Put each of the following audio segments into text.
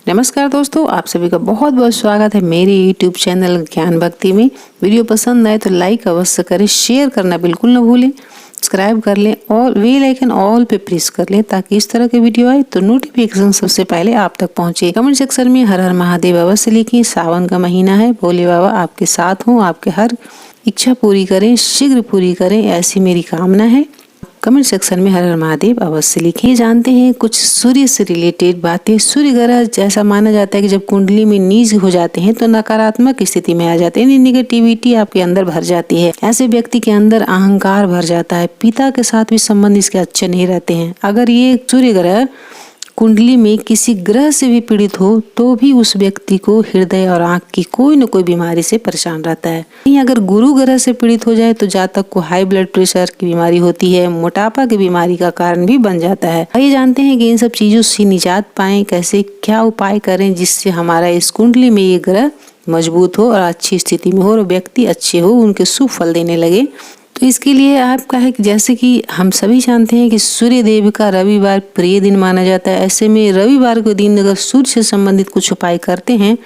नमस्कार दोस्तों, आप सभी का बहुत बहुत स्वागत है मेरे YouTube चैनल ज्ञान भक्ति में। वीडियो पसंद आए तो लाइक अवश्य करें, शेयर करना बिल्कुल न भूलें, सब्सक्राइब कर लें और बेल आइकन ऑल पे प्रेस कर लें ताकि इस तरह के वीडियो आए तो नोटिफिकेशन सबसे पहले आप तक पहुंचे। कमेंट सेक्शन में हर हर महादेव अवश्य लिखिए। सावन का महीना है, भोले बाबा आपके साथ हों, आपके हर इच्छा पूरी करें, शीघ्र पूरी करें, ऐसी मेरी कामना है। कमेंट सेक्शन में हर हर महादेव अवश्य लिखिए। जानते हैं कुछ सूर्य से रिलेटेड बातें। सूर्य ग्रह जैसा माना जाता है कि जब कुंडली में नीच हो जाते हैं तो नकारात्मक स्थिति में आ जाते हैं, निगेटिविटी आपके अंदर भर जाती है। ऐसे व्यक्ति के अंदर अहंकार भर जाता है, पिता के साथ भी संबंध इसके अच्छे नहीं रहते हैं। अगर ये सूर्य ग्रह कुंडली में किसी ग्रह से भी पीड़ित हो तो भी उस व्यक्ति को हृदय और आंख की कोई न कोई बीमारी से परेशान रहता है। अगर गुरु ग्रह से पीड़ित हो जाए तो जातक को हाई ब्लड प्रेशर की बीमारी होती है, मोटापा की बीमारी का कारण भी बन जाता है। आइए जानते हैं कि इन सब चीजों से निजात पाएं, कैसे क्या उपाय करें जिससे हमारा इस कुंडली में ये ग्रह मजबूत हो और अच्छी स्थिति में हो और व्यक्ति अच्छे हो, उनके शुभ फल देने लगे। तो इसके लिए आपका है कि जैसे कि हम सभी जानते हैं कि सूर्य देव का रविवार प्रिय दिन माना जाता है। ऐसे में रविवार के दिन अगर सूर्य से संबंधित कुछ उपाय करते हैं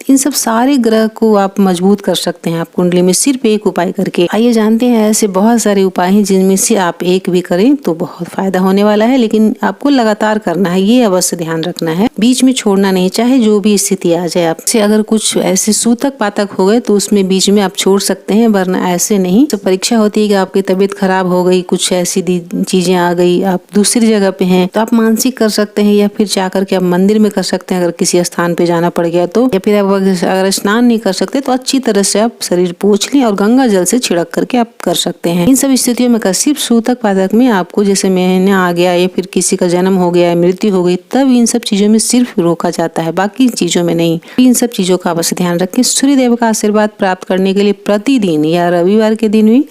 इन सब सारे ग्रह को आप मजबूत कर सकते हैं आप कुंडली में सिर्फ एक उपाय करके। आइए जानते हैं ऐसे बहुत सारे उपाय हैं जिनमें से आप एक भी करें तो बहुत फायदा होने वाला है, लेकिन आपको लगातार करना है, ये अवश्य ध्यान रखना है, बीच में छोड़ना नहीं, चाहे जो भी स्थिति आ जाए। आपसे अगर कुछ ऐसे सूतक पातक हो गए तो उसमें बीच में आप छोड़ सकते हैं, वरना ऐसे नहीं। तो परीक्षा होती है कि आपकी तबीयत खराब हो गई, कुछ ऐसी चीजें आ गई, आप दूसरी जगह पे हैं तो आप मानसिक कर सकते हैं या फिर जाकर के आप मंदिर में कर सकते हैं अगर किसी स्थान पे जाना पड़ गया तो। या फिर आप अगर स्नान नहीं कर सकते तो अच्छी तरह से आप शरीर पोंछ लें और गंगा जल से छिड़क करके आप कर सकते हैं। इन सब स्थितियों में सिर्फ सूतक पातक में आपको जैसे महीना आ गया या फिर किसी का जन्म हो गया, मृत्यु हो गई, तब इन सब चीजों में सिर्फ रोका जाता है, बाकी चीजों में नहीं। इन सब चीजों का अवश्य ध्यान रखें। सूर्य देव का आशीर्वाद प्राप्त करने के लिए प्रतिदिन या रविवार के दिन भी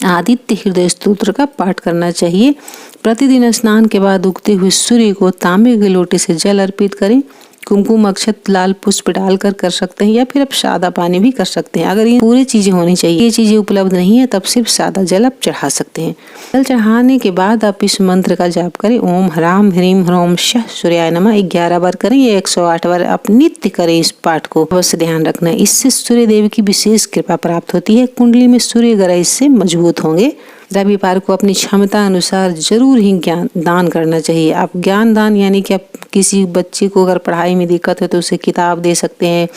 आदित्य हृदय स्तोत्र का पाठ करना चाहिए। प्रतिदिन स्नान के बाद उगते हुए सूर्य को तांबे के लोटे से जल अर्पित करें। कुमकुम अक्षत लाल पुष्प डालकर कर सकते हैं या फिर आप सादा पानी भी कर सकते हैं। अगर ये पूरी चीजें होनी चाहिए, ये चीजें उपलब्ध नहीं है, तब सिर्फ सादा जल आप चढ़ा सकते हैं। जल चढ़ाने के बाद आप इस मंत्र का जाप करें, ओम ह्राम ह्रीम ह्रोम शः सूर्याय नमः 11 बार करें या 108 बार आप नित्य करें। इस पाठ को अवश्य ध्यान रखना है, इससे सूर्य देव की विशेष कृपा प्राप्त होती है। कुंडली में सूर्य ग्रह इससे मजबूत होंगे। रविवार को अपनी क्षमता अनुसार जरूर ही ज्ञान दान करना चाहिए। आप ज्ञान दान यानी कि आप किसी बच्चे को अगर पढ़ाई में दिक्कत है तो उसे किताब दे सकते हैं,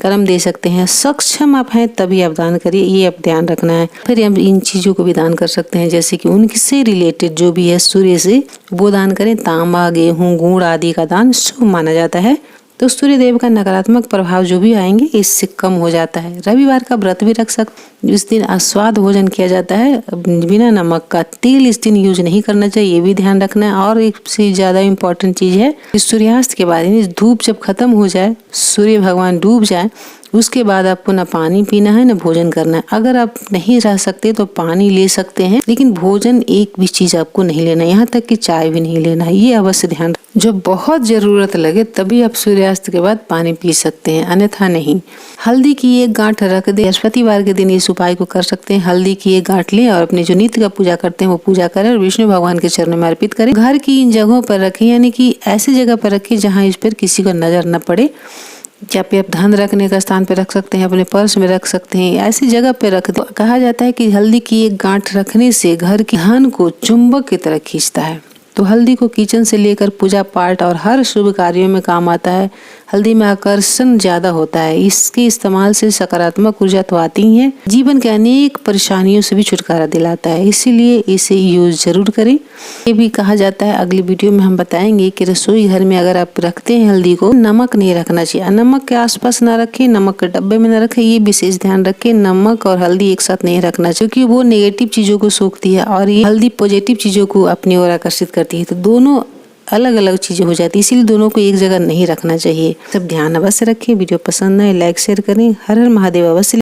कलम दे सकते हैं। सक्षम आप हैं तभी आप दान करिए, ये आप ध्यान रखना है। फिर हम इन चीजों को भी दान कर सकते हैं जैसे कि उनसे रिलेटेड जो भी है सूर्य से वो दान करें। तांबा, गेहूं, गुड़ आदि का दान शुभ माना जाता है, तो सूर्य देव का नकारात्मक प्रभाव जो भी आएंगे इससे कम हो जाता है। रविवार का व्रत भी रख सकते, इस दिन अस्वाद भोजन किया जाता है, बिना नमक का। तेल इस दिन यूज नहीं करना चाहिए, ये भी ध्यान रखना है। और एक से ज्यादा इम्पोर्टेंट चीज है कि सूर्यास्त के बाद धूप जब खत्म हो जाए, सूर्य भगवान डूब जाए, उसके बाद आपको न पानी पीना है न भोजन करना है। अगर आप नहीं रह सकते तो पानी ले सकते हैं, लेकिन भोजन एक भी चीज आपको नहीं लेना, यहाँ तक कि चाय भी नहीं लेना है, ये अवश्य ध्यान। जब बहुत जरूरत लगे तभी आप सूर्यास्त के बाद पानी पी सकते हैं, अन्यथा नहीं। हल्दी की एक गांठ रख दे, बृहस्पतिवार के दिन इस उपाय को कर सकते हैं। हल्दी की एक गांठ लें और अपने जो नित्य का पूजा करते हैं वो पूजा करें और विष्णु भगवान के चरणों में अर्पित करें। घर की इन जगहों पर रखें, यानी कि ऐसी जगह पर रखें जहाँ इस पर किसी को नजर न पड़े। जहाँ पे आप धन रखने का स्थान पे रख सकते हैं, अपने पर्स में रख सकते हैं, ऐसी जगह पे रख दो। कहा जाता है कि हल्दी की एक गांठ रखने से घर की धन को चुंबक की तरह खींचता है। तो हल्दी को किचन से लेकर पूजा पाठ और हर शुभ कार्यों में काम आता है। हल्दी में आकर्षण ज्यादा होता है, इसके इस्तेमाल से सकारात्मक ऊर्जा तो आती ही है, जीवन के अनेक परेशानियों से भी छुटकारा दिलाता है, इसीलिए इसे यूज जरूर करें। ये भी कहा जाता है, अगली वीडियो में हम बताएंगे कि रसोई घर में अगर आप रखते हैं हल्दी को, नमक नहीं रखना चाहिए। नमक के आसपास ना रखें, नमक के डब्बे में ना रखें, ये विशेष ध्यान रखें। नमक और हल्दी एक साथ नहीं रखना चाहिए क्योंकि वो नेगेटिव चीजों को सोखती है और ये हल्दी पॉजिटिव चीजों को अपनी ओर आकर्षित करती है, तो दोनों अलग अलग चीजें हो जाती है, इसीलिए दोनों को एक जगह नहीं रखना चाहिए। सब ध्यान अवश्य रखें। वीडियो पसंद आए लाइक शेयर करें। हर हर महादेव अवश्य